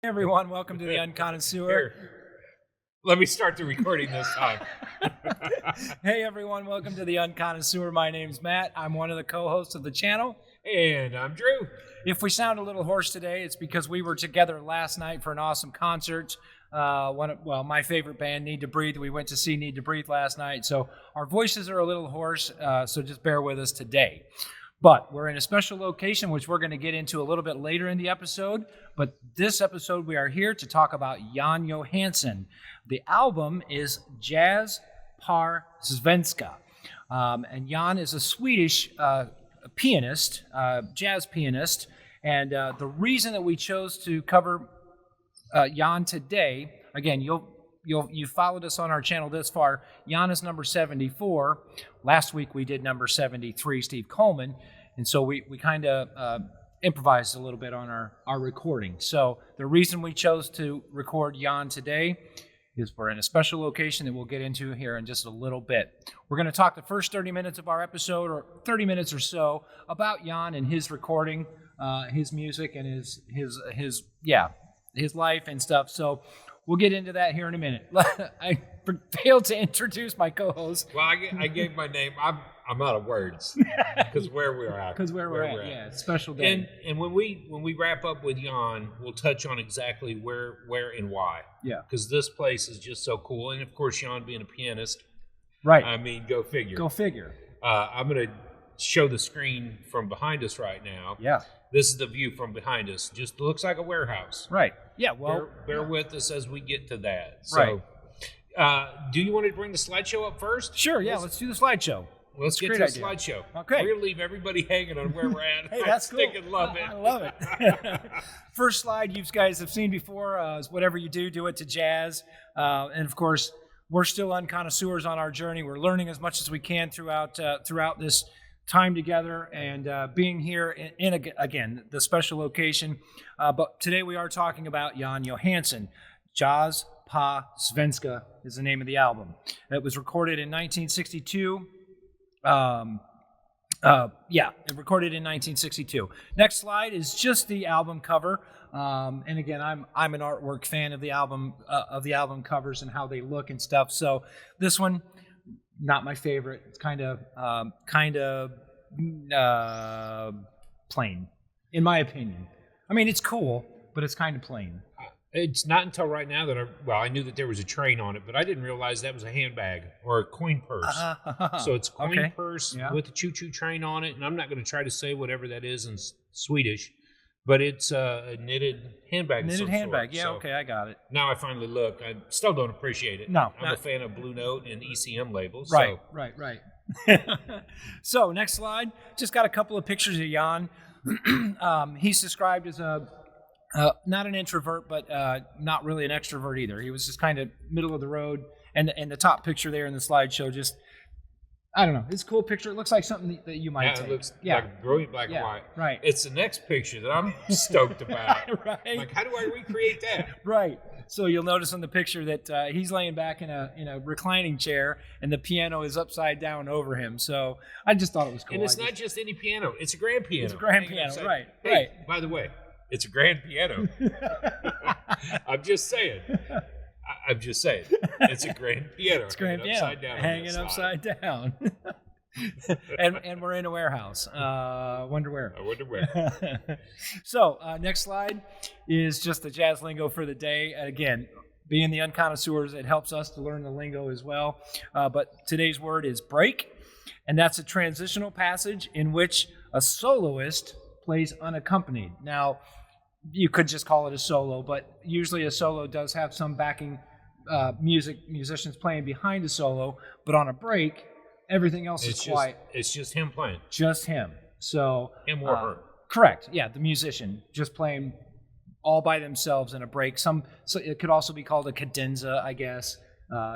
Hey everyone, welcome to the Unconnoisseur. Here, let me start the recording this time. Hey everyone, welcome to the Unconnoisseur. My name's Matt. I'm one of the co-hosts of the channel. And I'm Drew. If we sound a little hoarse today, it's because we were together last night for an awesome concert. My favorite band, Need to Breathe. We went to see Need to Breathe last night, so our voices are a little hoarse, so just bear with us today. But we're in a special location, which we're going to get into a little bit later in the episode. But this episode, we are here to talk about Jan Johansson. The album is Jazz par Svenska. And Jan is a Swedish pianist, jazz pianist. And the reason that we chose to cover Jan today, again, you followed us on our channel this far. Jan is number 74. Last week we did number 73, Steve Coleman. And so we kind of improvised a little bit on our recording. So the reason we chose to record Jan today is we're in a special location that we'll get into here in just a little bit. We're going to talk the first 30 minutes of our episode, or 30 minutes or so, about Jan and his recording, his music, and his life and stuff. So we'll get into that here in a minute. I failed to introduce my co-host. Well, I gave my name. I'm out of words because where we're at. Because where we're at, yeah, it's a special day. And when we wrap up with Jan, we'll touch on exactly where and why. Yeah. Because this place is just so cool, and of course, Jan being a pianist. Right. I mean, go figure. Go figure. I'm going to show the screen from behind us right now. Yeah. This is the view from behind us. Just looks like a warehouse. Right. Yeah. Well, bear with us as we get to that. So, right. Do you want to bring the slideshow up first? Sure. Yeah. Let's do the slideshow. Let's get to the slideshow. Okay. We're going to leave everybody hanging on where we're at. Hey, that's cool. I think and love it. I love it. First slide you guys have seen before is whatever you do it to jazz. And of course, we're still unconnoisseurs on our journey. We're learning as much as we can throughout this time together and being here in again, the special location. But today we are talking about Jan Johansson. Jazz pa Svenska is the name of the album. It was recorded in 1962. Recorded in 1962. Next slide is just the album cover. And again, I'm an artwork fan of the album covers and how they look and stuff. So this one, not my favorite. It's kind of plain, in my opinion. I mean, it's cool, but it's kind of plain. It's not until right now that I knew that there was a train on it, but I didn't realize that was a handbag or a coin purse. So it's a coin purse with a choo-choo train on it, and I'm not going to try to say whatever that is in Swedish, but it's a knitted handbag. Knitted handbag, yeah, so okay, I got it. Now I finally look. I still don't appreciate it. No. I'm a fan of Blue Note and ECM labels. Right, so. Right. So next slide, just got a couple of pictures of Jan. He's described as not an introvert, but not really an extrovert either. He was just kind of middle of the road. And the top picture there in the slideshow, just, I don't know. It's a cool picture. It looks like something that you might take. It looks like brilliant black and white. Right. It's the next picture that I'm stoked about. Right. Like, how do I recreate that? Right. So you'll notice on the picture that he's laying back in a reclining chair, and the piano is upside down over him. So I just thought it was cool. And it's not just any piano. It's a grand piano. It's a grand piano, right. Hey, right. By the way, it's a grand piano. I'm just saying. It's a grand piano. It's a grand piano. Upside down. Hanging upside down. and we're in a warehouse. Wonder where. I wonder where. So, next slide is just the jazz lingo for the day. Again, being the unconnoisseurs, it helps us to learn the lingo as well. But today's word is break, and that's a transitional passage in which a soloist plays unaccompanied. Now, you could just call it a solo, but usually a solo does have some backing musicians playing behind the solo, but on a break, everything else is quiet. It's just him playing. Just him. So him or her. Correct. Yeah, the musician just playing all by themselves in a break. So it could also be called a cadenza, I guess.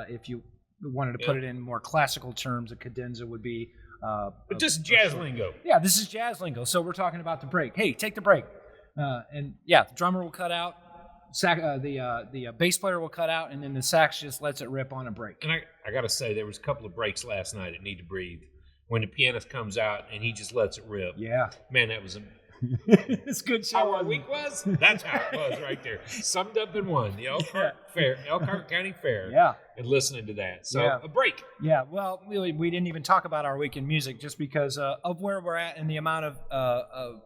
If you wanted to put it in more classical terms, a cadenza would be. But just jazz lingo. Yeah, this is jazz lingo. So we're talking about the break. Hey, take the break. And the drummer will cut out. The bass player will cut out, and then the sax just lets it rip on a break. And I got to say, there was a couple of breaks last night at Need to Breathe when the pianist comes out and he just lets it rip. Yeah. Man, that was It's good show. How our week was? That's how it was right there. Summed up in one. The Elkhart County Fair. Yeah. And listening to that. So a break. Yeah. Well, really, we didn't even talk about our week in music just because of where we're at and the amount of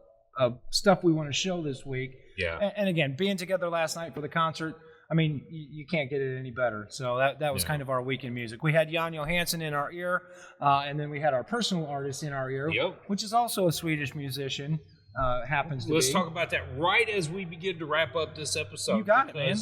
stuff we want to show this week. Yeah. And again, being together last night for the concert, I mean, you can't get it any better. So that was kind of our week in music. We had Jan Johansson in our ear, and then we had our personal artist in our ear, which is also a Swedish musician. Happens to be. Let's talk about that right as we begin to wrap up this episode. You got it, man.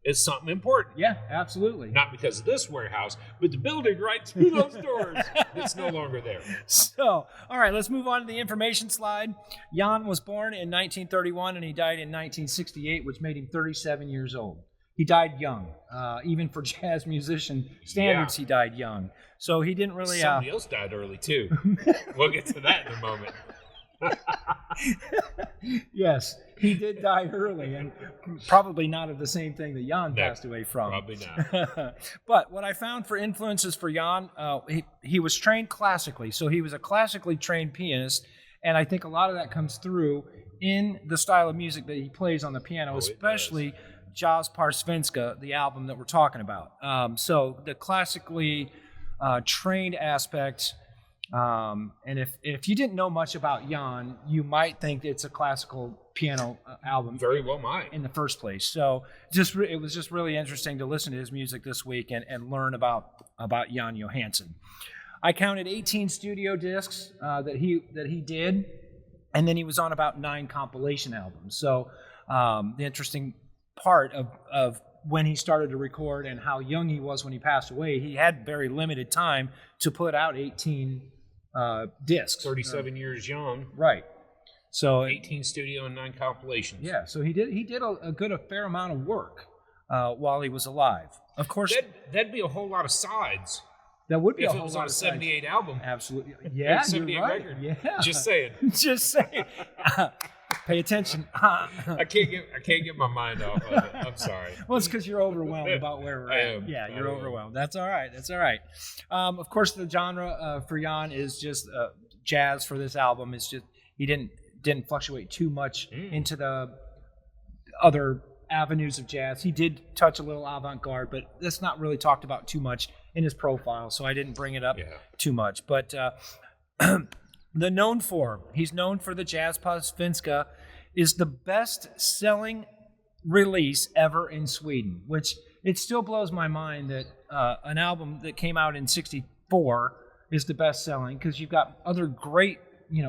It's something important. Yeah, absolutely. Not because of this warehouse, but the building right through those doors that's no longer there. So, all right, let's move on to the information slide. Jan was born in 1931 and he died in 1968, which made him 37 years old. He died young. Even for jazz musician standards, he died young. So he didn't really... Somebody else died early, too. We'll get to that in a moment. Yes, he did die early, and probably not of the same thing that Jan passed away from. Probably not. But what I found for influences for Jan, he was trained classically, so he was a classically trained pianist, and I think a lot of that comes through in the style of music that he plays on the piano, especially Jazz par Svenska, the album that we're talking about. So the classically trained aspect. And if you didn't know much about Jan, you might think it's a classical piano album. Very well might. In the first place. So it was just really interesting to listen to his music this week and learn about Jan Johansson. I counted 18 studio discs that he did, and then he was on about 9 compilation albums. So the interesting part of when he started to record and how young he was when he passed away, he had very limited time to put out 18 discs. 37 years young. Right. So 18 studio and 9 compilations. Yeah, so he did a fair amount of work while he was alive. Of course, that'd be a whole lot of sides. That would be if a whole it was lot on of a 78 sides. album. Absolutely. Yeah, 78 you're right. record. Yeah. Just saying. Just saying. Pay attention. I can't get my mind off of it. I'm sorry. Well, it's because you're overwhelmed about where we're at. I am. Yeah, you're overwhelmed. That's all right. Of course, the genre for Jan is just jazz. For this album, it's just he didn't fluctuate too much into the other avenues of jazz. He did touch a little avant-garde, but that's not really talked about too much in his profile, so I didn't bring it up too much. But he's known for the Jazz par Svenska, is the best-selling release ever in Sweden, which it still blows my mind that an album that came out in '64 is the best-selling, because you've got other great,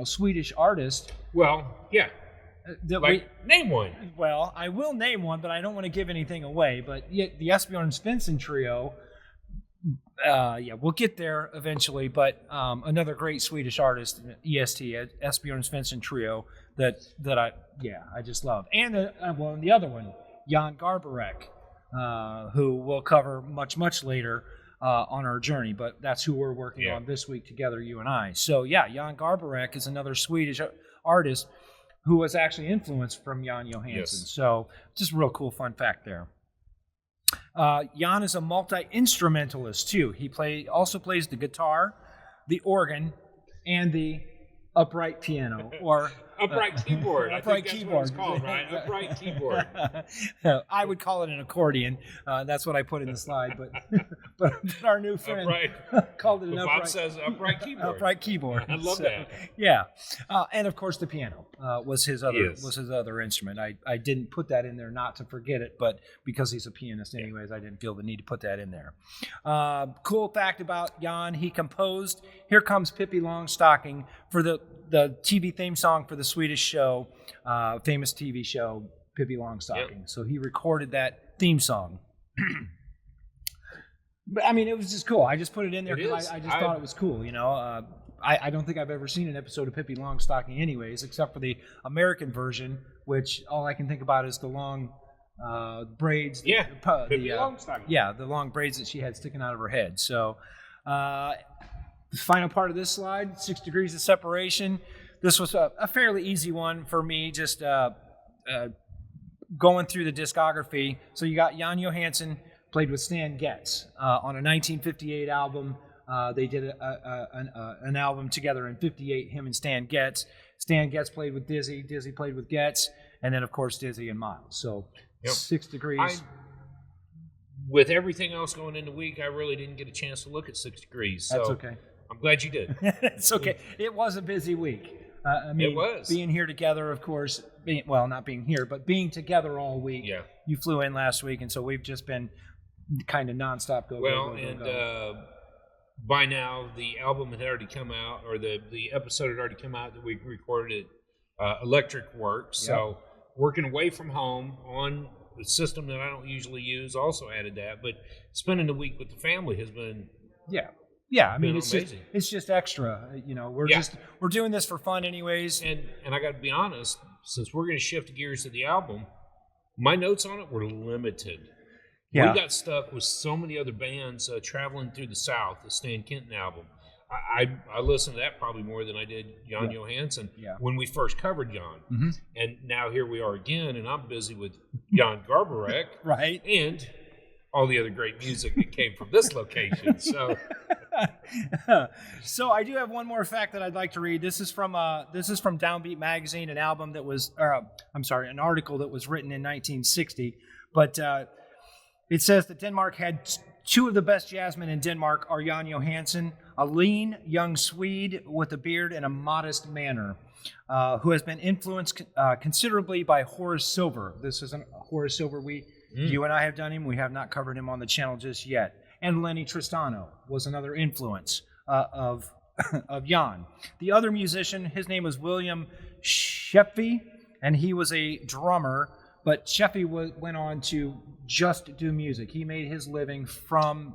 Swedish artists. Well, yeah. Name one. Well, I will name one, but I don't want to give anything away. But yet the Esbjörn Svensson trio, we'll get there eventually. But another great Swedish artist, EST, Esbjörn Svensson trio, that I just love. And the other one, Jan Garbarek, who we'll cover much, much later on our journey. But that's who we're working on this week together, you and I. So, Jan Garbarek is another Swedish artist who was actually influenced from Jan Johansson. Yes. So just a real cool fun fact there. Jan is a multi-instrumentalist too. He also plays the guitar, the organ, and the upright piano, or upright keyboard. Upright I think keyboard. That's what it's called, right? Upright keyboard. I would call it an accordion. That's what I put in the slide, but our new friend called it an upright. Bob says upright keyboard. Upright keyboard. I love that. Yeah, and of course the piano was his other instrument. I didn't put that in there not to forget it, but because he's a pianist anyways, I didn't feel the need to put that in there. Cool fact about Jan: he composed "Here Comes Pippi Longstocking" for the TV theme song for the Swedish show, famous TV show Pippi Longstocking. So he recorded that theme song. But I mean, it was just cool. I just put it in there because I just thought it was cool. I don't think I've ever seen an episode of Pippi Longstocking anyways, except for the American version, which all I can think about is the long braids. Pippi Longstocking. Yeah, the long braids that she had sticking out of her head. So the final part of this slide, 6 degrees of separation. This was a fairly easy one for me, just going through the discography. So you got Jan Johansson, played with Stan Getz on a 1958 album. They did an album together in '58, him and Stan Getz. Stan Getz played with Dizzy. Dizzy played with Getz. And then, of course, Dizzy and Miles. So 6 Degrees. With everything else going in the week, I really didn't get a chance to look at 6 Degrees. So that's okay. I'm glad you did. It's okay. It was a busy week. It was. Being here together, of course. Not being here, but being together all week. Yeah. You flew in last week, and so we've just been kind of nonstop go. By now, the album had already come out, or the episode had already come out that we recorded at Electric Works. Yep. So working away from home on the system that I don't usually use also added that. But spending the week with the family has been I mean, it's just extra. We're doing this for fun anyways. And I got to be honest, since we're going to shift gears to the album, my notes on it were limited. Yeah. We got stuck with so many other bands traveling through the South, the Stan Kenton album. I listened to that probably more than I did Jan Johansson when we first covered Jan. Mm-hmm. And now here we are again, and I'm busy with Jan Garbarek. Right. And all the other great music that came from this location. So So I do have one more fact that I'd like to read. This is from Downbeat Magazine, an article that was written in 1960. But it says that Denmark had two of the best jazzmen in Denmark are Jan Johansson, a lean young Swede with a beard and a modest manner, who has been influenced considerably by Horace Silver. This isn't Horace Silver. You and I have done him. We have not covered him on the channel just yet. And Lenny Tristano was another influence of Jan. The other musician, his name was William Sheffey, and he was a drummer, but Sheffey went on to just do music. He made his living from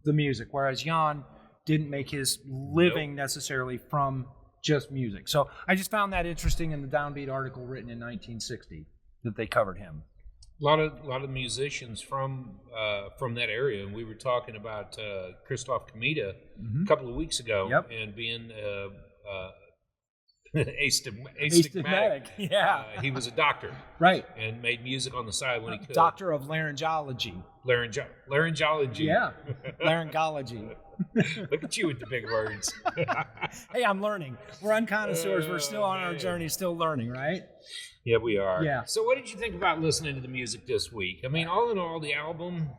the music, whereas Jan didn't make his living necessarily from just music. So I just found that interesting in the Downbeat article written in 1960 that they covered him. A lot of musicians from that area, and we were talking about Christoph Kamita a couple of weeks ago, and being astigmatic. Yeah, he was a doctor, right, and made music on the side when he could. Doctor of laryngology. Laryngology. Yeah, laryngology. Look at you with the big words. Hey, I'm learning. We're unconnoisseurs. We're still on our journey, still learning, right? Yeah, we are. Yeah. So what did you think about listening to the music this week? I mean, all in all, the album...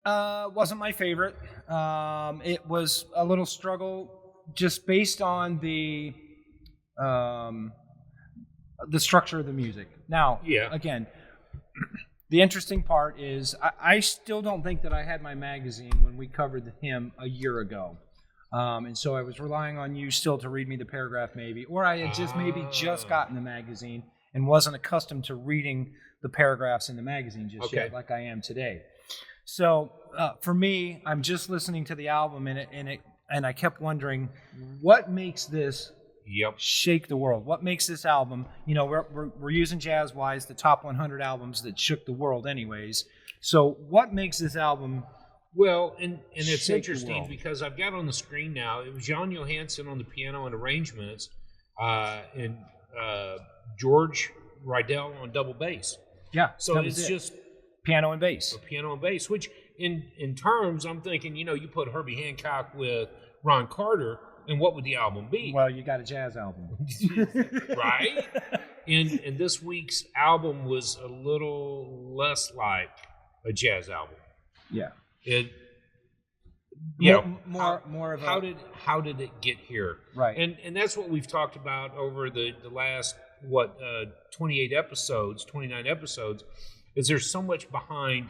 wasn't my favorite. It was a little struggle just based on the structure of the music. Now, again, the interesting part is I still don't think that I had my magazine when we covered him a year ago. And so I was relying on you still to read me the paragraph maybe, or I had just gotten the magazine and wasn't accustomed to reading the paragraphs in the magazine just yet like I am today. So for me, I'm just listening to the album and I kept wondering what makes this shake the world. What makes this album? You know, we're using Jazzwise, the top 100 albums that shook the world, anyways. So what makes this album? Well, and it's interesting because I've got on the screen now. It was Jan Johansson on the piano and arrangements, and George Rydell on double bass. Yeah. So it's just piano and bass. Piano and bass, which in terms, I'm thinking, you put Herbie Hancock with Ron Carter, and what would the album be? Well, you got a jazz album. Right? And this week's album was a little less like a jazz album. Yeah. More of how did it get here? Right. And that's what we've talked about over the last 29 episodes, is there's so much behind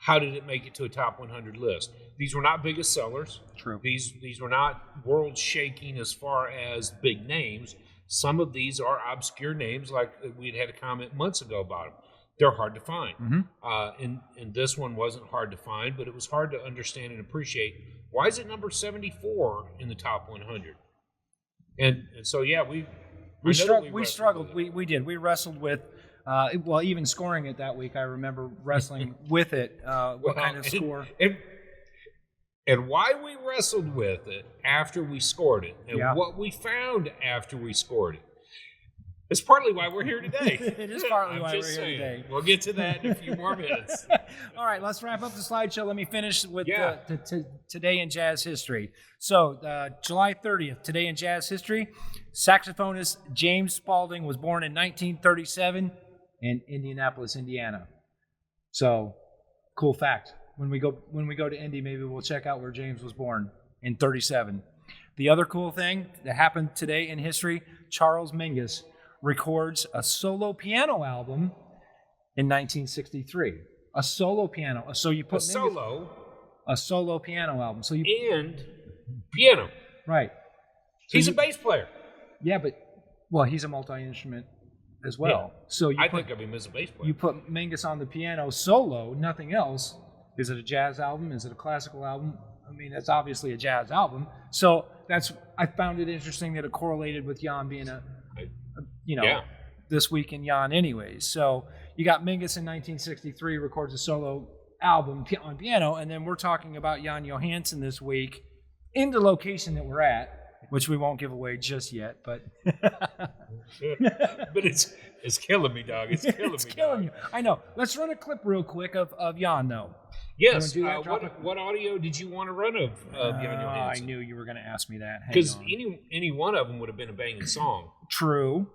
how did it make it to a top 100 list. These were not biggest sellers. True. These were not world shaking as far as big names. Some of these are obscure names, like we'd had a comment months ago about them. They're hard to find. Mm-hmm. And this one wasn't hard to find, but it was hard to understand and appreciate. Why is it number 74 in the top 100? And so, we struggled. We did. We wrestled with, even scoring it that week, I remember wrestling with it. What kind of score? And why we wrestled with it after we scored it, and what we found after we scored it. It's partly why we're here today. It is partly why we're here today. We'll get to that in a few more minutes. All right, let's wrap up the slideshow. Let me finish with Today in Jazz History. So, July 30th, Today in Jazz History, saxophonist James Spaulding was born in 1937 in Indianapolis, Indiana. So, cool fact. When we go to Indy, maybe we'll check out where James was born in 37. The other cool thing that happened today in history, Charles Mingus records a solo piano album in 1963. A solo piano. So you put a solo piano album. So and piano. Right. So he's a bass player. Yeah, but he's a multi-instrument as well. Yeah. So I think of him as a bass player. You put Mingus on the piano solo, nothing else. Is it a jazz album? Is it a classical album? I mean, that's obviously a jazz album. So I found it interesting that it correlated with Jan being this week in Jan anyways. So you got Mingus in 1963 records a solo album on piano, and then we're talking about Jan Johansson this week in the location that we're at, which we won't give away just yet, but but it's killing me, dog. It's killing me. You. I know. Let's run a clip real quick of Jan, though. Yes. What audio did you want to run of Jan Johansson? I knew you were going to ask me that. Because any one of them would have been a banging song. True.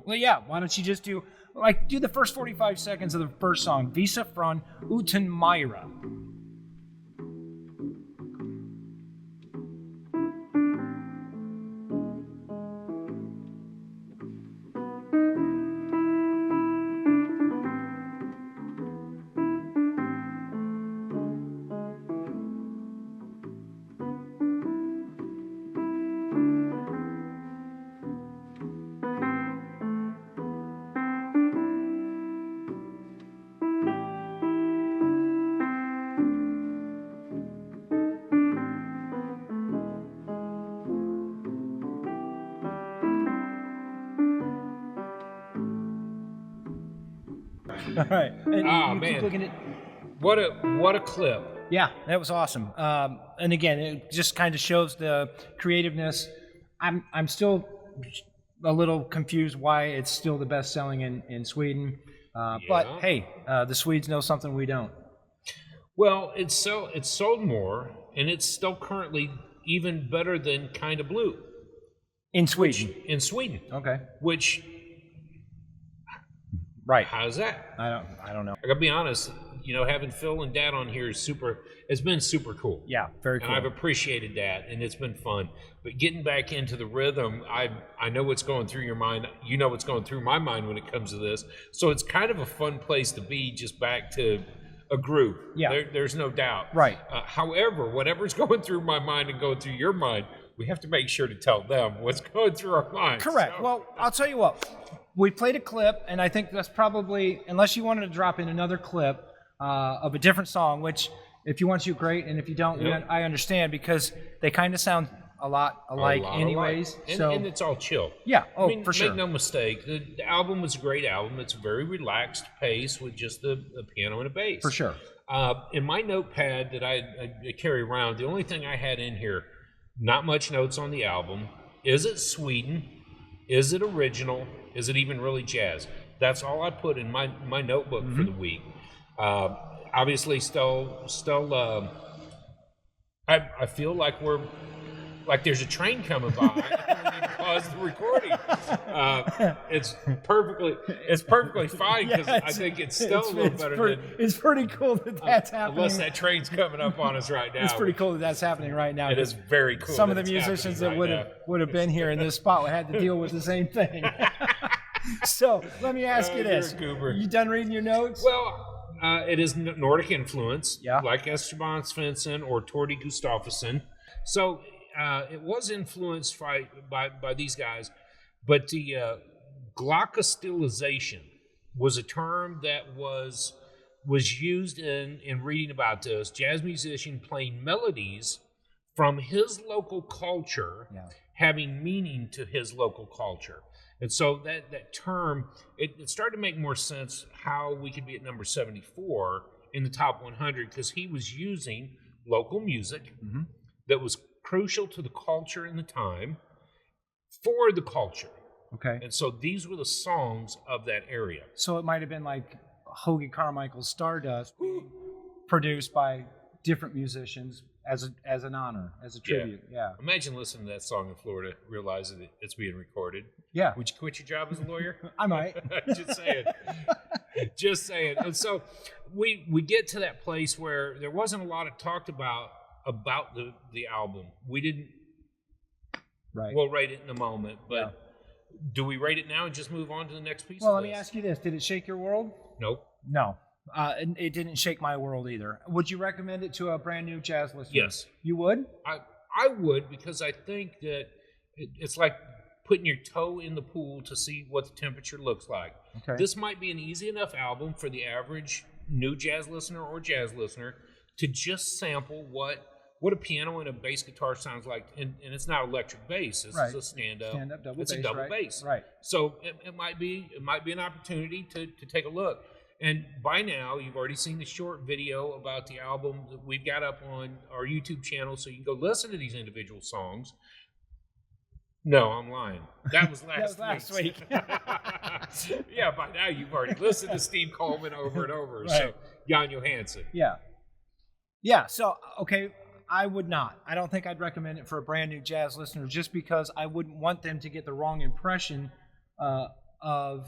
Well, yeah. Why don't you just do the first 45 seconds of the first song, Visa von Uten Myra. All right. And man. Keep looking at... What a clip. Yeah, that was awesome. And again, it just kind of shows the creativeness. I'm still a little confused why it's still the best selling in Sweden. But hey, the Swedes know something we don't. Well, it's sold more, and it's still currently even better than Kinda Blue. In Sweden. In Sweden. Okay. Which... Right. How's that? I don't know. I gotta be honest, having Phil and Dad on here it's been super cool. Yeah, very cool. And I've appreciated that, and it's been fun. But getting back into the rhythm, I know what's going through your mind. You know what's going through my mind when it comes to this. So it's kind of a fun place to be, just back to a groove. Yeah. There's no doubt. Right. However, whatever's going through my mind and going through your mind, we have to make sure to tell them what's going through our minds. Correct. So. Well, I'll tell you what. We played a clip, and I think that's probably, unless you wanted to drop in another clip of a different song, which if you want to, great, and if you don't, I understand, because they kind of sound a lot alike anyways. And it's all chill. Yeah, for sure. Make no mistake, the album was a great album. It's a very relaxed pace with just a piano and a bass. For sure. In my notepad that I carry around, the only thing I had in here, not much notes on the album. Is it Sweden? Is it original? Is it even really jazz? That's all I put in my notebook for the week. Obviously, I feel like there's a train coming by. I need to pause the recording. It's perfectly fine, because I think it's still a little better than... It's pretty cool that's happening. Unless that train's coming up on us right now. It's pretty cool that's happening right now. It is very cool. Some of the musicians that would have been here in this spot had to deal with the same thing. So let me ask you this: you done reading your notes? Well, it is Nordic influence, yeah, like Esteban Svensson or Tordi Gustafsson. So it was influenced by these guys, but the glockostilization was a term that was used in reading about this. Jazz musician playing melodies from his local culture, having meaning to his local culture. And so that term, it started to make more sense how we could be at number 74 in the top 100, because he was using local music that was crucial to the culture in the time for the culture. Okay. And so these were the songs of that area. So it might have been like Hoagie Carmichael's Stardust, produced by different musicians as an honor, as a tribute. Yeah. Imagine listening to that song in Florida, realizing that it's being recorded. Yeah. Would you quit your job as a lawyer? I might. Just saying. Just saying. And so we get to that place where there wasn't a lot of talked about the album. We didn't. Right. We'll rate it in a moment, but do we rate it now and just move on to the next piece? Well, let me ask you this: did it shake your world? Nope. No. It didn't shake my world either. Would you recommend it to a brand new jazz listener? Yes. You would? I would, because I think that it's like putting your toe in the pool to see what the temperature looks like. Okay. This might be an easy enough album for the average new jazz listener or jazz listener to just sample what a piano and a bass guitar sounds like. And it's not electric bass. This is a stand-up double bass. It's a double bass. Right. So it might be an opportunity to take a look. And by now, you've already seen the short video about the album that we've got up on our YouTube channel, so you can go listen to these individual songs. No, I'm lying. That was last week. Yeah, by now you've already listened to Steve Coleman over and over. Right. So, Jan Johansson. Yeah. Yeah, so, okay, I would not. I don't think I'd recommend it for a brand new jazz listener, just because I wouldn't want them to get the wrong impression of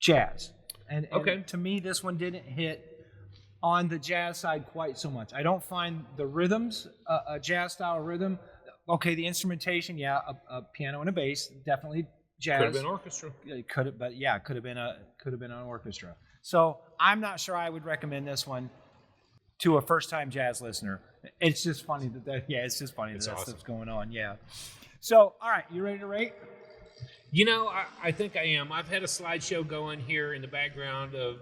jazz. And to me, this one didn't hit on the jazz side quite so much. I don't find the rhythms, a jazz-style rhythm. Okay, the instrumentation, a piano and a bass, definitely jazz. Could have been orchestra. It could have, but yeah, could have been an orchestra. So I'm not sure I would recommend this one to a first-time jazz listener. It's just funny it's just funny that awesome. Stuff's going on. Yeah. So, all right, you ready to rate? You know, I think I am. I've had a slideshow going here in the background of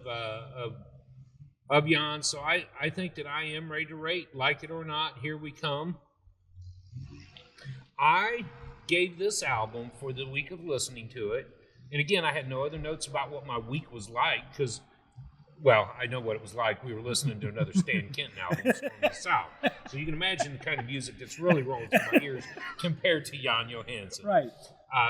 Jan, so I think that I am ready to rate. Like it or not, here we come. I gave this album for the week of listening to it, and again, I had no other notes about what my week was like, because, well, I know what it was like. We were listening to another Stan Kenton album from the South, so you can imagine the kind of music that's really rolling through my ears compared to Jan Johansson. Right.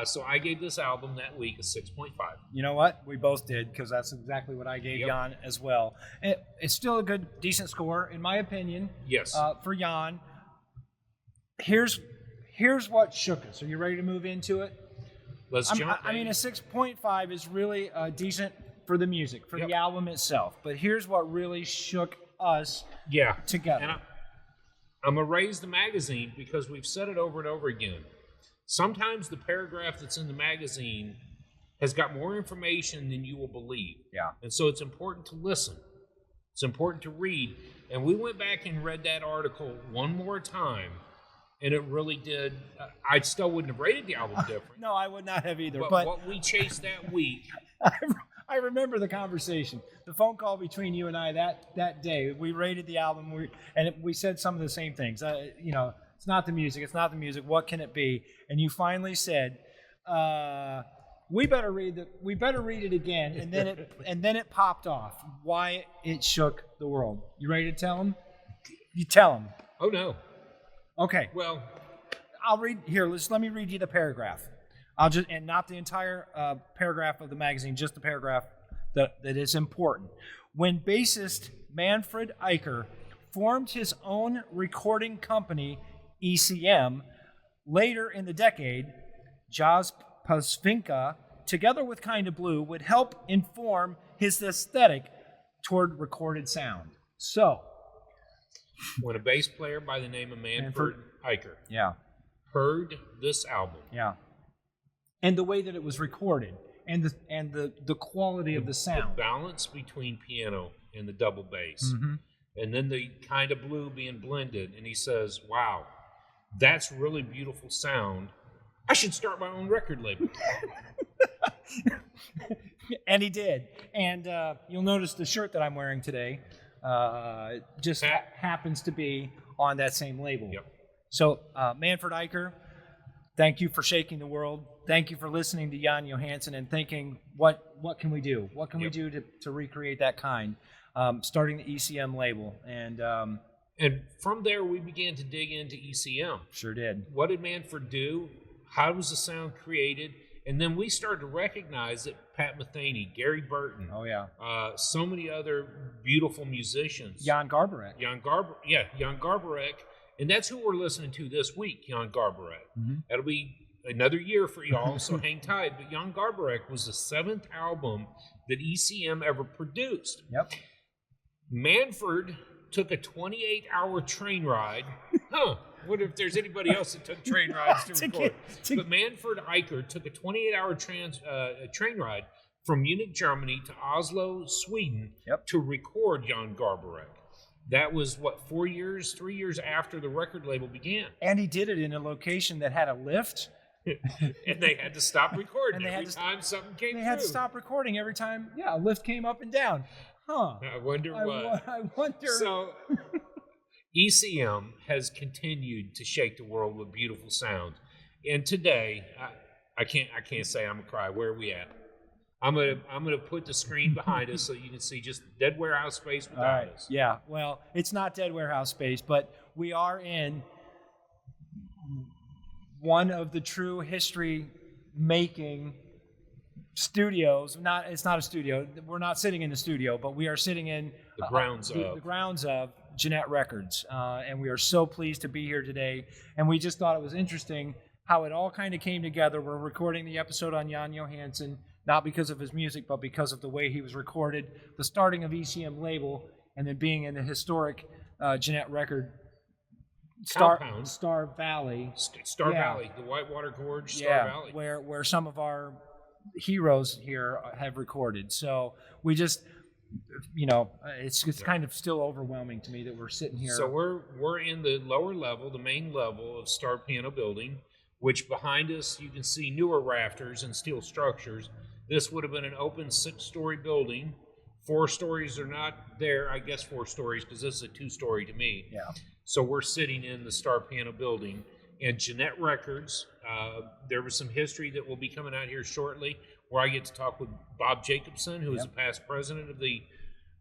So I gave this album that week a 6.5. You know what? We both did, because that's exactly what I gave Jan as well. It's still a good, decent score, in my opinion. Yes. For Jan. Here's what shook us. Are you ready to move into it? Let's jump. I mean, a 6.5 is really decent for the music, for the album itself. But here's what really shook us together. And I'm going to raise the magazine, because we've said it over and over again. Sometimes the paragraph that's in the magazine has got more information than you will believe. Yeah. And so it's important to listen. It's important to read. And we went back and read that article one more time, and it really did. I still wouldn't have rated the album different. No, I would not have either. But what we chased that week. I remember the conversation, the phone call between you and I that day. We rated the album, and we said some of the same things. It's not the music. It's not the music. What can it be? And you finally said, "We better read it again." And then it popped off. Why it shook the world? You ready to tell him? You tell him. Oh no. Okay. Well, I'll read here. Let me read you the paragraph. And not the entire paragraph of the magazine, just the paragraph that is important. When bassist Manfred Eicher formed his own recording company, ECM, later in the decade, Jazz Svenska, together with Kinda Blue, would help inform his aesthetic toward recorded sound. So, when a bass player by the name of Manfred Eicher heard this album, and the way that it was recorded, and the quality of the sound, the balance between piano and the double bass, and then the Kinda Blue being blended, and he says, "Wow, that's really beautiful sound. I should start my own record label." And he did. And you'll notice the shirt that I'm wearing today just happens to be on that same label. Yep. So, Manfred Eicher, thank you for shaking the world. Thank you for listening to Jan Johansson and thinking, what can we do? What can we do to recreate that kind? Starting the ECM label. And from there, we began to dig into ECM. Sure did. What did Manfred do? How was the sound created? And then we started to recognize that Pat Metheny, Gary Burton, so many other beautiful musicians. Jan Garbarek. Jan Garbarek. And that's who we're listening to this week, Jan Garbarek. Mm-hmm. That'll be another year for y'all, so hang tight. But Jan Garbarek was the 7th album that ECM ever produced. Yep. Manford took a 28-hour train ride. What if there's anybody else that took train rides to record? But Manfred Eicher took a 28-hour train ride from Munich, Germany to Oslo, Sweden to record Jan Garbarek. That was, 3 years after the record label began. And he did it in a location that had a lift. And they had to stop recording every time something came through. They had to stop recording every time, a lift came up and down. I wonder what. I wonder. So ECM has continued to shake the world with beautiful sound. And today, I can't say I'm gonna cry. Where are we at? I'm gonna put the screen behind us so you can see just dead warehouse space behind us. Yeah. Well, it's not dead warehouse space, but we are in one of the true history-making studios. It's not a studio. We're not sitting in the studio, but we are sitting in the grounds of Gennett Records, and we are so pleased to be here today. And we just thought it was interesting how it all kind of came together. We're recording the episode on Jan Johansson, not because of his music, but because of the way he was recorded, the starting of ECM label, and then being in the historic Gennett record Star Valley. Star Valley, the Whitewater Gorge, Star Valley. Where some of our heroes here have recorded. So we just, it's kind of still overwhelming to me that we're sitting here. So we're in the lower level, the main level of Star Piano Building, which behind us you can see newer rafters and steel structures. This would have been an open 6-story building. 4 stories are not there. I guess 4 stories because this is a 2-story to me. Yeah. So we're sitting in the Star Piano Building. And Gennett Records, there was some history that will be coming out here shortly where I get to talk with Bob Jacobson, who is a past president of the,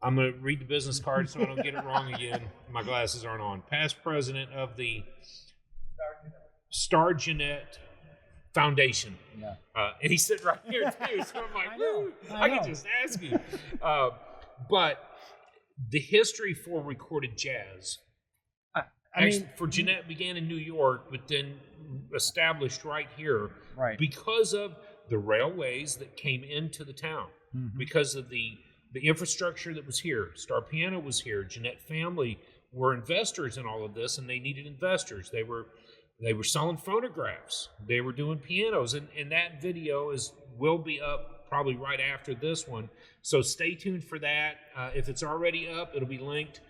I'm going to read the business card so I don't get it wrong again. My glasses aren't on. Past president of the Star Gennett Foundation. Yeah. And he's sitting right here too. So I'm like, I can just ask him. But the history for recorded jazz, for Gennett began in New York, but then established right here because of the railways that came into the town, because of the infrastructure that was here. Star Piano was here. Gennett family were investors in all of this, and they needed investors. They were selling phonographs. They were doing pianos, and that video will be up probably right after this one. So stay tuned for that. If it's already up, it'll be linked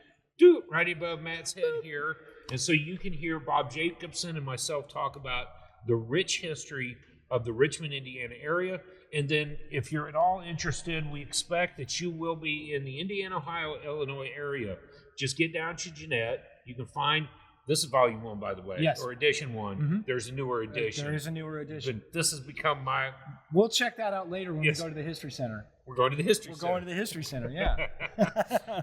right above Matt's head here. And so you can hear Bob Jacobson and myself talk about the rich history of the Richmond, Indiana area. And then if you're at all interested, we expect that you will be in the Indiana, Ohio, Illinois area. Just get down to Gennett. You can find, this is volume 1, by the way, or edition 1. Mm-hmm. There's a newer edition. There is a newer edition. But this has become We'll check that out later when we go to the History Center. We're going to the History Center. We're going to the History Center, yeah.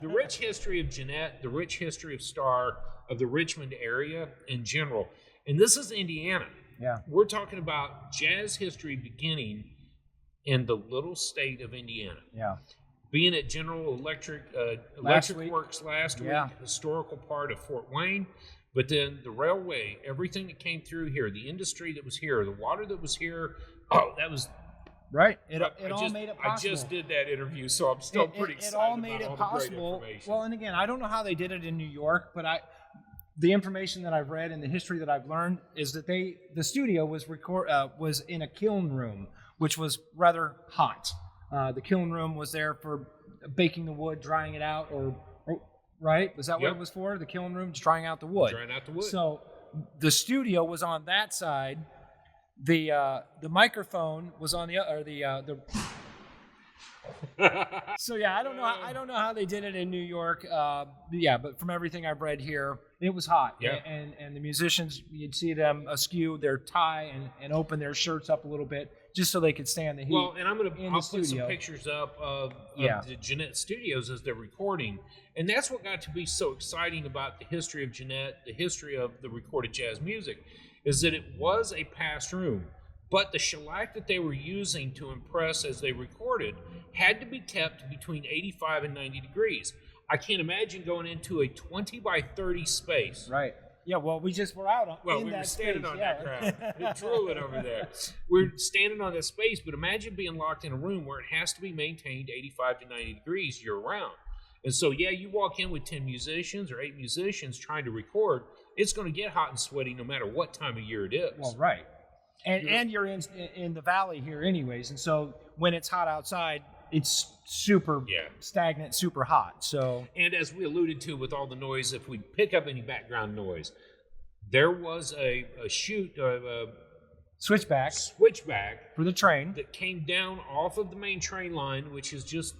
The rich history of Gennett, the rich history of Star, of the Richmond area in general. And this is Indiana. Yeah. We're talking about jazz history beginning in the little state of Indiana. Yeah. Being at General Electric Works last week, historical part of Fort Wayne. But then the railway, everything that came through here, the industry that was here, the water that was here, that was... Right. It all made it possible. I just did that interview, so I'm still pretty excited all made it possible. Well, and again, I don't know how they did it in New York, but the information that I've read and the history that I've learned is that the studio was in a kiln room, which was rather hot. The kiln room was there for baking the wood, drying it out, right? Was that what it was for? The kiln room, just drying out the wood. Drying out the wood. So the studio was on that side. The microphone was on the other. So yeah, I don't know how they did it in New York. But from everything I've read here, it was hot. Yeah. And the musicians, you'd see them askew their tie and open their shirts up a little bit just so they could stand the heat. Well, and I'll put some pictures up of the Gennett studios as they're recording, and that's what got to be so exciting about the history of Gennett, the history of the recorded jazz music, is that it was a past room. But the shellac that they were using to impress as they recorded had to be kept between 85 and 90 degrees. I can't imagine going into a 20 by 30 space. Right. Yeah, well, we just were out on Well, in we that were standing space, on yeah. that ground. It drew it over there. We're standing on that space, but imagine being locked in a room where it has to be maintained 85 to 90 degrees year round. And so, yeah, you walk in with 10 musicians or 8 musicians trying to record, it's going to get hot and sweaty no matter what time of year it is. Well, right. And you're in the valley here anyways, and so when it's hot outside, it's super stagnant, super hot. So, and as we alluded to with all the noise, if we pick up any background noise, there was a switchback for the train that came down off of the main train line, which is just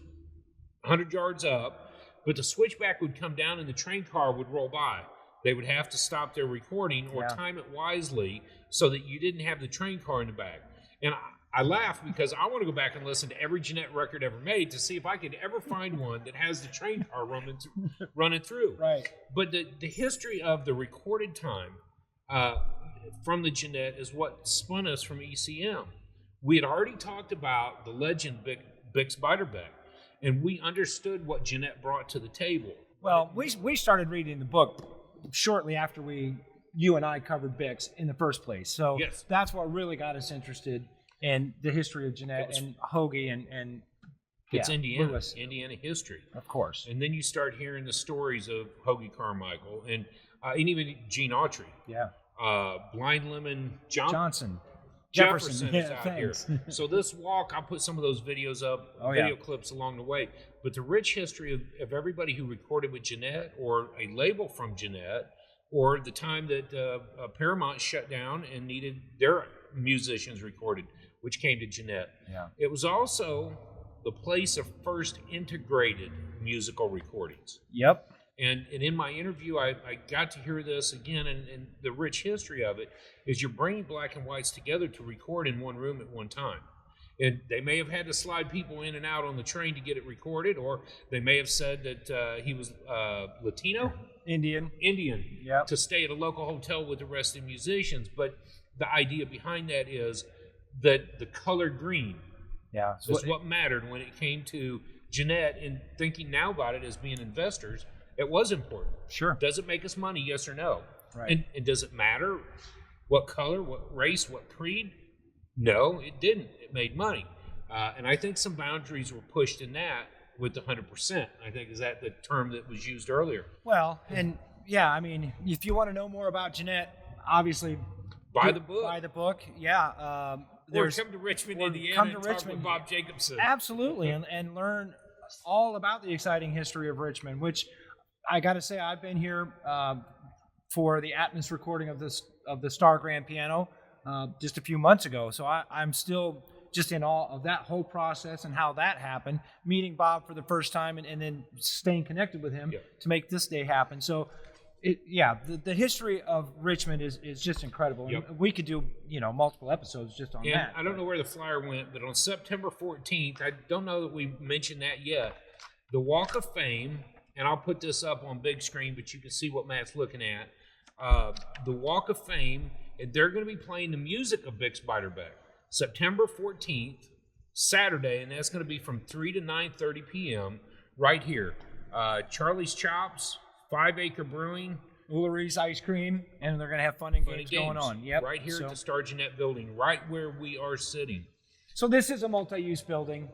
100 yards up. But the switchback would come down and the train car would roll by. They would have to stop their recording or time it wisely so that you didn't have the train car in the back. And I laugh because I want to go back and listen to every Gennett record ever made to see if I could ever find one that has the train car running through. Right. But the history of the recorded time from the Gennett is what spun us from ECM. We had already talked about the legend Bix Beiderbecke, and we understood what Gennett brought to the table. Well, we started reading the book shortly after you and I covered Bix in the first place. So that's what really got us interested in the history of Gennett and Hoagie and it's Indiana, Lewis. Indiana history. Of course. And then you start hearing the stories of Hoagie Carmichael and even Gene Autry. Yeah. Blind Lemon Jefferson is out here. So this walk, I'll put some of those videos up, video clips along the way. But the rich history of everybody who recorded with Gennett or a label from Gennett, or the time that Paramount shut down and needed their musicians recorded, which came to Gennett. Yeah. It was also the place of first integrated musical recordings. Yep. And in my interview, I got to hear this again, and the rich history of it is you're bringing black and whites together to record in one room at one time. And they may have had to slide people in and out on the train to get it recorded, or they may have said that he was Latino? Indian, to stay at a local hotel with the rest of the musicians. But the idea behind that is that the color green is what mattered when it came to Gennett, and thinking now about it as being investors. It was important. Sure. Does it make us money? Yes or no? Right. And does it matter what color, what race, what creed? No, it didn't. It made money. And I think some boundaries were pushed in that with the 100%. I think is that the term that was used earlier. Well, and I mean, if you want to know more about Gennett, obviously buy the book. Buy the book. Yeah. Or come to Richmond, Indiana, and talk with Bob Jacobson. Absolutely, and learn all about the exciting history of Richmond, which I got to say, I've been here for the Atmos recording of the Star Grand Piano just a few months ago. So I'm still just in awe of that whole process and how that happened. Meeting Bob for the first time and then staying connected with him to make this day happen. So, the history of Richmond is just incredible. And we could do multiple episodes just on that. I don't know where the flyer went, but on September 14th, I don't know that we mentioned that yet. The Walk of Fame. And I'll put this up on big screen, but you can see what Matt's looking at. The Walk of Fame, and they're going to be playing the music of Bix Beiderbecke. September 14th, Saturday, and that's going to be from 3 to 9:30 p.m. right here. Charlie's Chops, 5 Acre Brewing, Ullery's Ice Cream, and they're going to have fun and games going on. Yep. Right here at the Star Gennett building, right where we are sitting. So this is a multi-use building.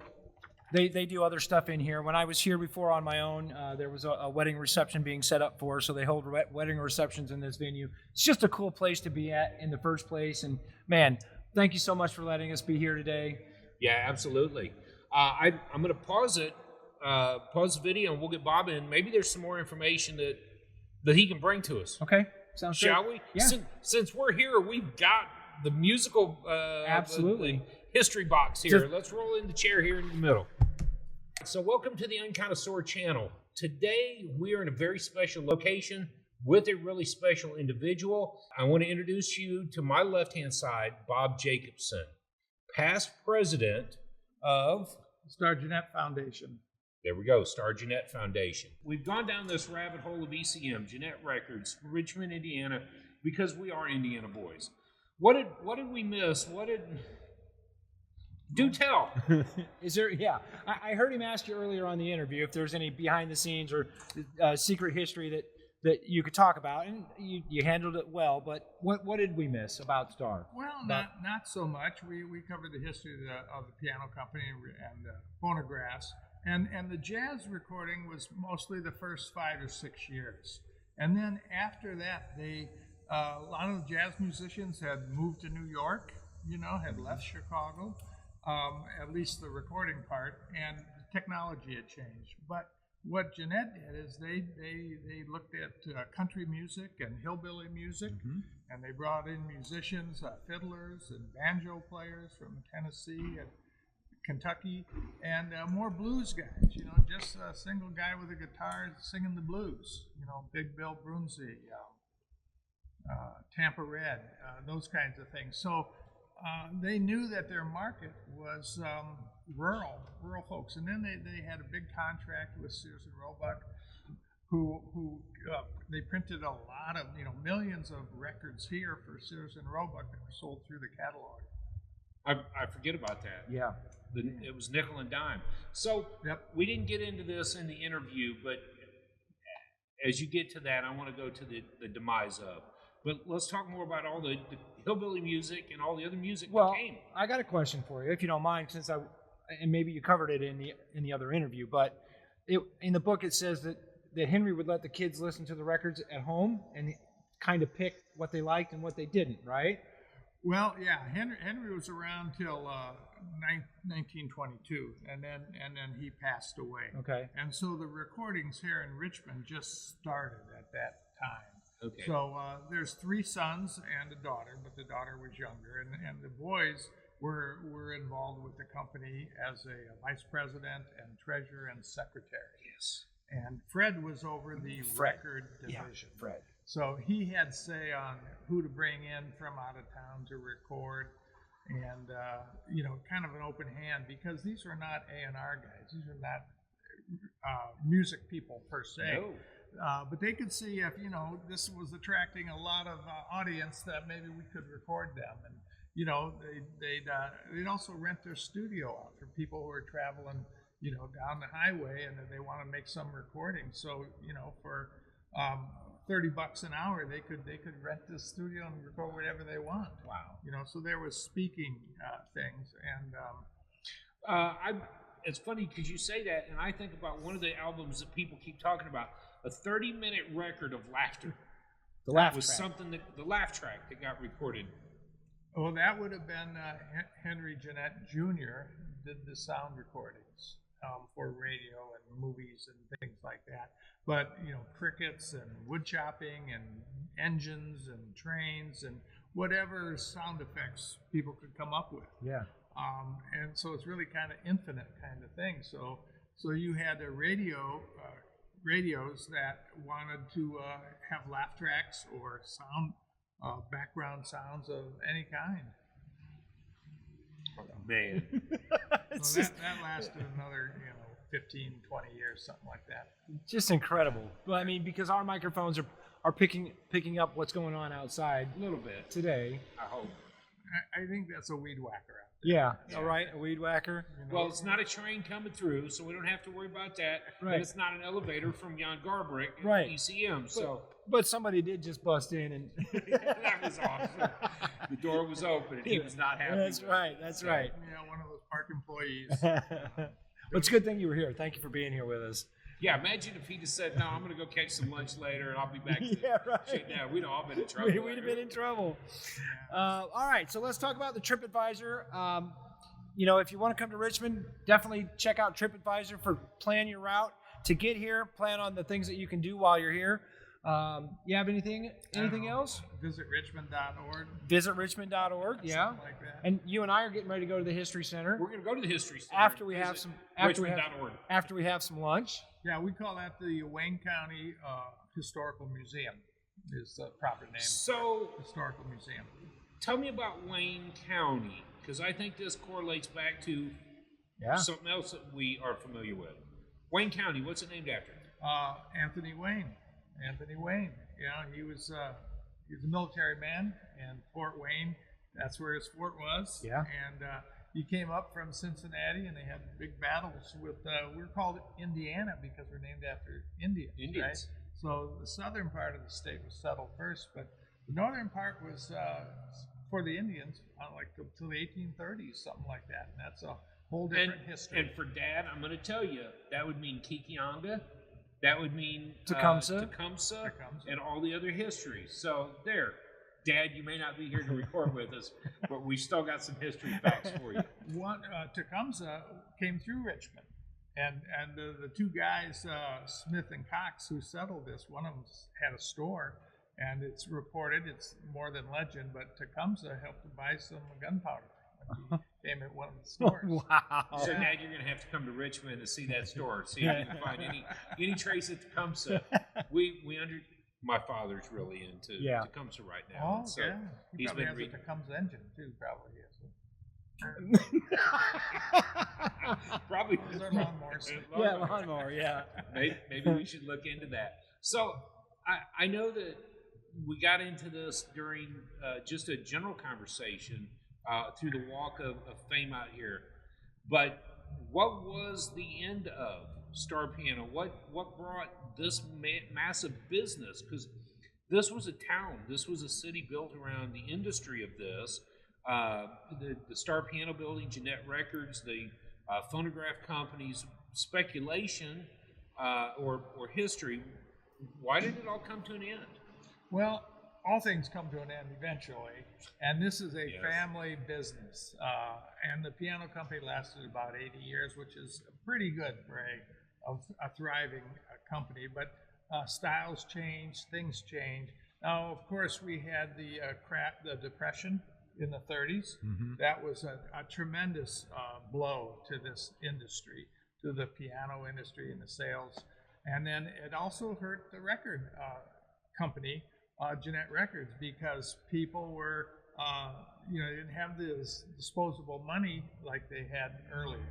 They do other stuff in here. When I was here before on my own, there was a wedding reception being set up for, so they hold wedding receptions in this venue. It's just a cool place to be at in the first place. And, man, thank you so much for letting us be here today. Yeah, absolutely. I'm going to pause the video, and we'll get Bob in. Maybe there's some more information that he can bring to us. Okay, sounds good. Shall we? Yeah. Since we're here, we've got the musical absolutely history box here. Let's roll in the chair here in the middle. So welcome to the Unconnoisseur channel. Today we are in a very special location with a really special individual. I want to introduce you to my left-hand side, Bob Jacobson, past president of Star Gennett Foundation. There we go, Star Gennett Foundation. We've gone down this rabbit hole of ECM, Gennett Records, Richmond, Indiana, because we are Indiana boys. What did we miss? Do tell. Is there? Yeah, I heard him ask you earlier on the interview if there's any behind the scenes or secret history that you could talk about, and you handled it well. But what did we miss about Star? Well, not so much. We covered the history of the piano company and phonographs, and the jazz recording was mostly the first 5 or 6 years, and then after that, a lot of the jazz musicians had moved to New York. Had left Chicago. At least the recording part, and the technology had changed. But what Gennett did is they looked at country music and hillbilly music, and they brought in musicians, fiddlers and banjo players from Tennessee and Kentucky, and more blues guys. Just a single guy with a guitar singing the blues. Big Bill Brunsey, Tampa Red, those kinds of things. So. They knew that their market was rural folks, and then they had a big contract with Sears and Roebuck, who they printed a lot of millions of records here for Sears and Roebuck that were sold through the catalog. I forget about that. Yeah, it was nickel and dime. So we didn't get into this in the interview, but as you get to that, I want to go to the demise of. But let's talk more about all the hillbilly music and all the other music that came. I got a question for you, if you don't mind, and maybe you covered it in the other interview, but in the book it says that Henry would let the kids listen to the records at home and kind of pick what they liked and what they didn't, right? Well, yeah, Henry was around till 1922, and then he passed away. Okay. And so the recordings here in Richmond just started at that time. Okay. So there's 3 sons and a daughter, but the daughter was younger, and the boys were involved with the company as a vice president and treasurer and secretary. Yes. And Fred was over the record division. Yeah, Fred. So he had say on who to bring in from out of town to record, and kind of an open hand, because these are not A&R guys. These are not music people per se. No. But they could see if this was attracting a lot of audience, that maybe we could record them, and they'd also rent their studio out for people who are traveling down the highway and they want to make some recording. So for $30 an hour, they could rent this studio and record whatever they want. Wow. So there was speaking things, and it's funny because you say that, and I think about one of the albums that people keep talking about. A 30-minute record of laughter. The laugh was track. something the laugh track that got recorded. Well, that would have been Henry Gennett Jr. did the sound recordings for radio and movies and things like that. But crickets and wood chopping and engines and trains and whatever sound effects people could come up with. Yeah. And so it's really kind of infinite kind of thing. So you had a radios that wanted to have laugh tracks or sound background sounds of any kind. Oh, man. So that lasted another 15, 20 years, something like that. Just incredible. Well, I mean, because our microphones are picking up what's going on outside A little bit. today. I hope. I think that's a weed whacker out Yeah. All right. A weed whacker. Well, it's not a train coming through, so we don't have to worry about that. Right. And it's not an elevator from Jan Garbrick at Right. ECM. So But somebody did just bust in and. that was awesome. The door was open and he was not happy. That's right. That's right. one of those park employees. Well, it's a good thing you were here. Thank you for being here with us. Yeah, imagine if he just said, "No, I'm going to go catch some lunch later, and I'll be back." Yeah, right. Shit, yeah, we'd all been in trouble. We'd have been in trouble. All right, so let's talk about the TripAdvisor. If you want to come to Richmond, definitely check out TripAdvisor for plan your route to get here. Plan on the things that you can do while you're here. You have anything else? Visit richmond.org. Visit richmond.org. Yeah. Something like that. And you and I are getting ready to go to the History Center We're going to go to the History Center after we have some Richmond.org. after we have some lunch. Yeah, we call that the Wayne County Historical Museum. Is the proper name. So, Historical Museum. tell me about Wayne County, because I think this correlates back to something else that we are familiar with. Wayne County, what's it named after? Anthony Wayne. Anthony Wayne. He was a military man in Fort Wayne, That's where his fort was. Yeah. And he came up from Cincinnati, and they had big battles with. We're called Indiana because we're named after Indians. Right? So the southern part of the state was settled first, but the northern part was for the Indians, like till the 1830s, something like that. And that's a whole different history. And for Dad, I'm going to tell you, that would mean Kikianga, that would mean Tecumseh, and all the other histories. So there, Dad, you may not be here to record with us, but we still got some history facts for you. Tecumseh came through Richmond, and the two guys, Smith and Cox, who settled this, one of them had a store, and it's reported, it's more than legend, but Tecumseh helped to buy some gunpowder. He came at one of the stores. Wow. So Dad, you're going to have to come to Richmond to see that store, see if you can find any trace of Tecumseh. My father's really into Tecumseh right now. Oh, so yeah. He he's probably been has a Tecumseh engine, too, probably. Probably. Those are lawnmowers. Yeah, lawnmower, yeah. Maybe we should look into that. So I know that we got into this during just a general conversation through the walk of fame out here. But what was the end of Star Piano? What brought this massive business? Because this was a town. This was a city built around the industry of this. The Star Piano Building, Gennett Records, the phonograph companies, speculation or history. Why did it all come to an end? Well, all things come to an end eventually, and this is a family business. And the piano company lasted about 80 years, which is pretty good for a thriving company. But styles change, things change. Now, of course, we had the Depression in the 30s. Mm-hmm. That was a tremendous blow to this industry, to the piano industry and the sales. And then it also hurt the record company, Gennett Records, because people were, didn't have this disposable money like they had earlier.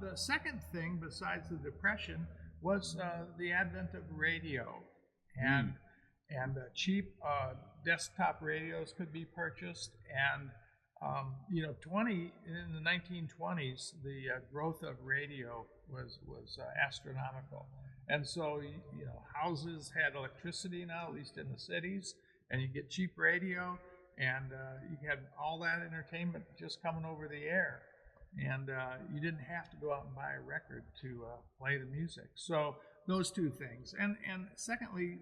The second thing, besides the Depression, was the advent of radio, and cheap desktop radios could be purchased, and in the 1920s, the growth of radio was astronomical. And so, houses had electricity now, at least in the cities, and you get cheap radio, and you had all that entertainment just coming over the air. And you didn't have to go out and buy a record to play the music. So those two things. And secondly,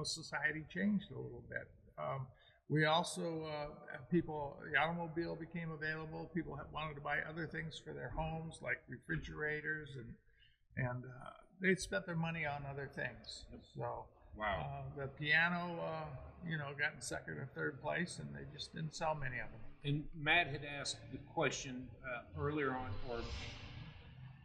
society changed a little bit. We also, the automobile became available. People wanted to buy other things for their homes, like refrigerators, and they spent their money on other things. So the piano, got in second or third place, and they just didn't sell many of them. And Matt had asked the question earlier on, or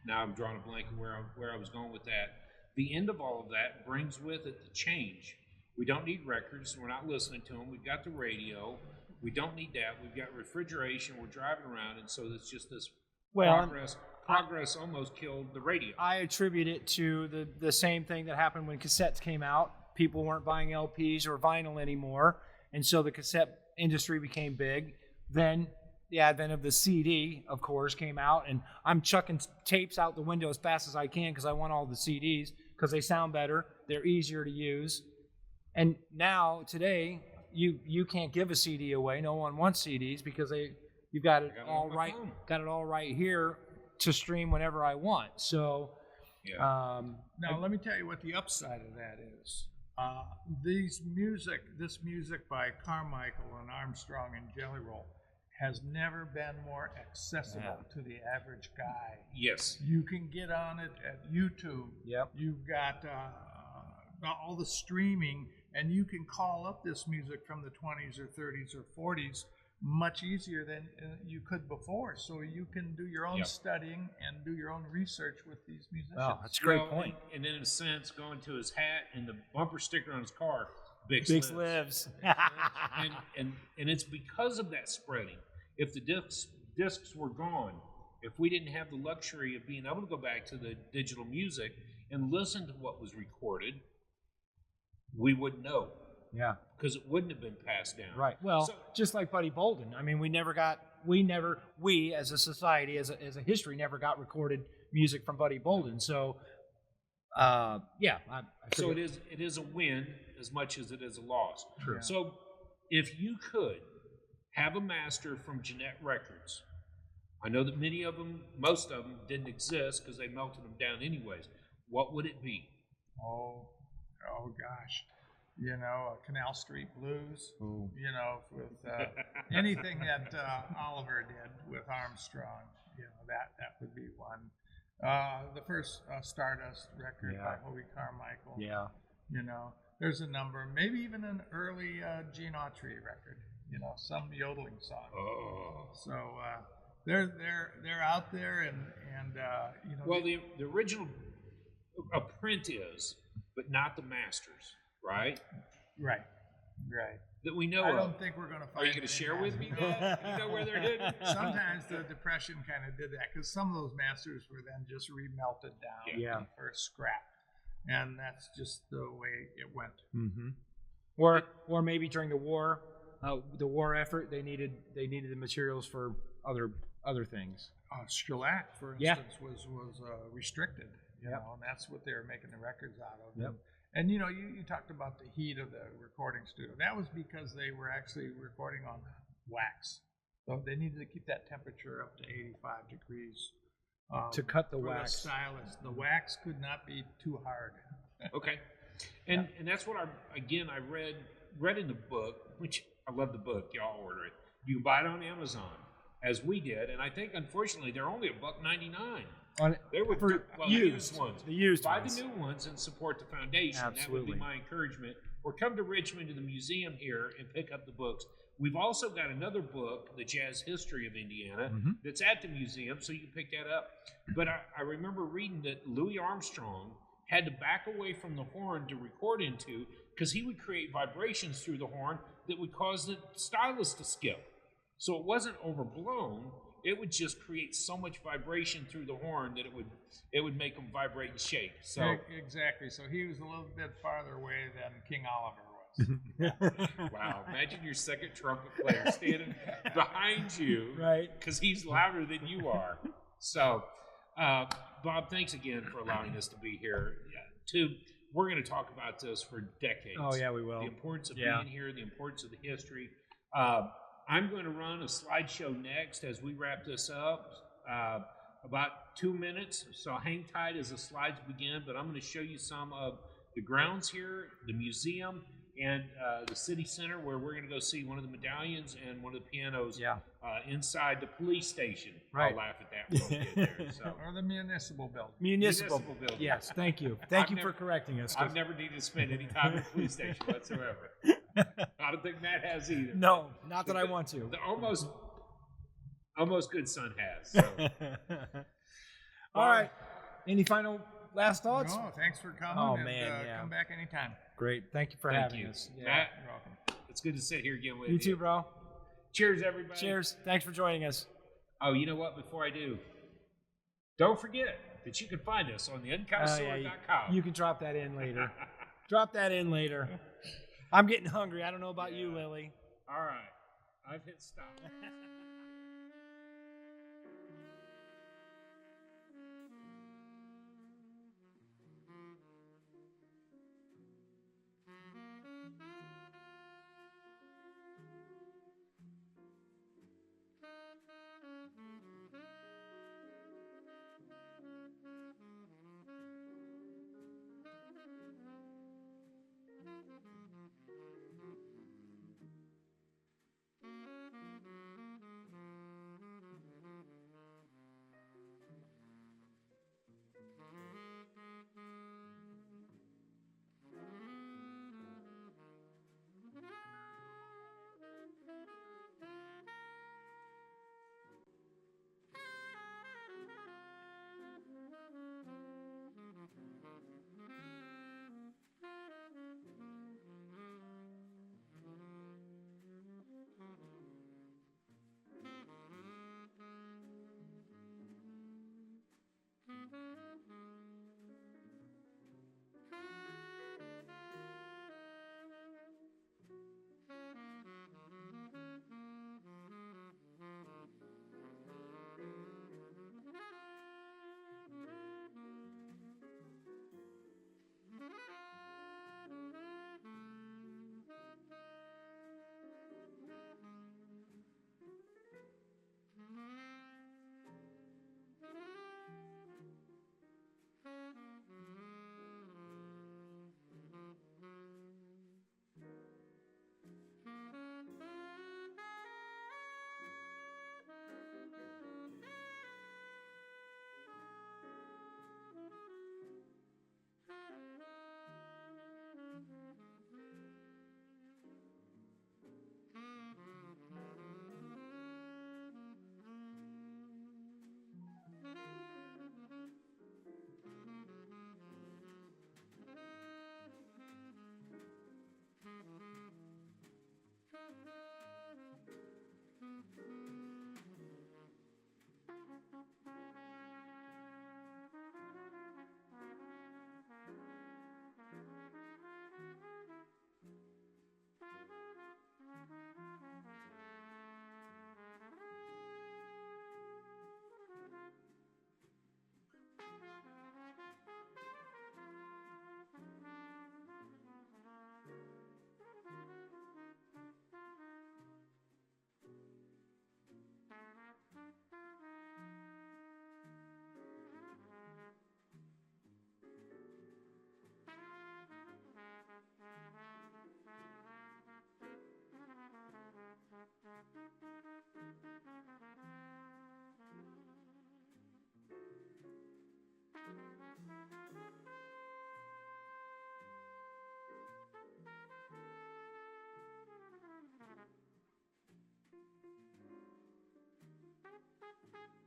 now I'm drawing a blank of where I was going with that. The end of all of that brings with it the change. We don't need records. We're not listening to them. We've got the radio. We don't need that. We've got refrigeration. We're driving around, and so it's just this progress. Progress almost killed the radio. I attribute it to the same thing that happened when cassettes came out. People weren't buying LPs or vinyl anymore, and so the cassette industry became big. Then the advent of the CD, of course, came out, and I'm chucking tapes out the window as fast as I can because I want all the CDs because they sound better, they're easier to use. And now, today, you can't give a CD away. No one wants CDs because you've got it all right here to stream whenever I want. So, now let me tell you what the upside of that is. This music by Carmichael and Armstrong and Jelly Roll has never been more accessible to the average guy. Yes. You can get on it at YouTube. Yep. You've got all the streaming, and you can call up this music from the 20s or 30s or 40s much easier than you could before. So you can do your own studying and do your own research with these musicians. Wow, that's a great point. And in a sense, going to his hat and the bumper sticker on his car, Pics lives. and it's because of that spreading. If the discs were gone, if we didn't have the luxury of being able to go back to the digital music and listen to what was recorded, we wouldn't know. Yeah. Because it wouldn't have been passed down. Right. Well, just like Buddy Bolden. I mean, we as a society, as a history, never got recorded music from Buddy Bolden. So, yeah. So it is a win as much as it is a loss. True. So if you could have a master from Gennett Records, I know that most of them didn't exist because they melted them down anyways. What would it be? Oh gosh. Canal Street Blues, Ooh. With anything that Oliver did with Armstrong, that would be one. The first Stardust record by Howie Carmichael. Yeah. There's a number, maybe even an early Gene Autry record, some yodeling song. Oh. So they're out there, and well, the original a print is, but not the masters, right? Right. That we know I of. don't think we're going to find. Are you going to share with me that? You know where they're hidden? Sometimes the Depression kind of did that because some of those masters were then just remelted down for scrap, and that's just the way it went. Mm-hmm. Or maybe during the war effort, they needed the materials for other things. Shellac, for instance, was restricted. And that's what they were making the records out of. Yep. And you talked about the heat of the recording studio. That was because they were actually recording on wax. So they needed to keep that temperature up to 85 degrees. To cut the for wax. The stylus. The wax could not be too hard. Okay. And that's what I read in the book, which I love the book. Y'all order it. You can buy it on Amazon, as we did. And I think, unfortunately, they're only $1.99. They were the used ones. The used Buy ones. the new ones and support the foundation. Absolutely. That would be my encouragement. Or come to Richmond to the museum here and pick up the books. We've also got another book, The Jazz History of Indiana, that's at the museum, so you can pick that up. But I remember reading that Louis Armstrong had to back away from the horn to record into because he would create vibrations through the horn that would cause the stylus to skip. So it wasn't overblown. It would just create so much vibration through the horn that it would make them vibrate and shake. So exactly. So he was a little bit farther away than King Oliver was. Wow! Imagine your second trumpet player standing behind you, right? Because he's louder than you are. So, Bob, thanks again for allowing us to be here. We're going to talk about this for decades. Oh yeah, we will. The importance of being here, the importance of the history. I'm going to run a slideshow next as we wrap this up, about 2 minutes. So hang tight as the slides begin, but I'm going to show you some of the grounds here, the museum, and the city center where we're going to go see one of the medallions and one of the pianos inside the police station. Right. I'll laugh at that when we get there. So. Or the municipal building. Municipal building. Yes, thank you. Thank you for correcting us. I've never needed to spend any time at the police station whatsoever. I don't think Matt has either. No, not that I want to. The almost good son has. So. All right. Any final last thoughts? No, thanks for coming. Oh, and, man, yeah. Come back anytime. Great. Thank you for having us. Yeah. Matt, You're welcome. it's good to sit here again with you. You too, bro. Cheers, everybody. Cheers. Thanks for joining us. Oh, you know what? Before I do, don't forget that you can find us on the unconnoisseur.com. You can drop that in later. Drop that in later. I'm getting hungry. I don't know about you, Lily. All right. I've hit stop. Bye.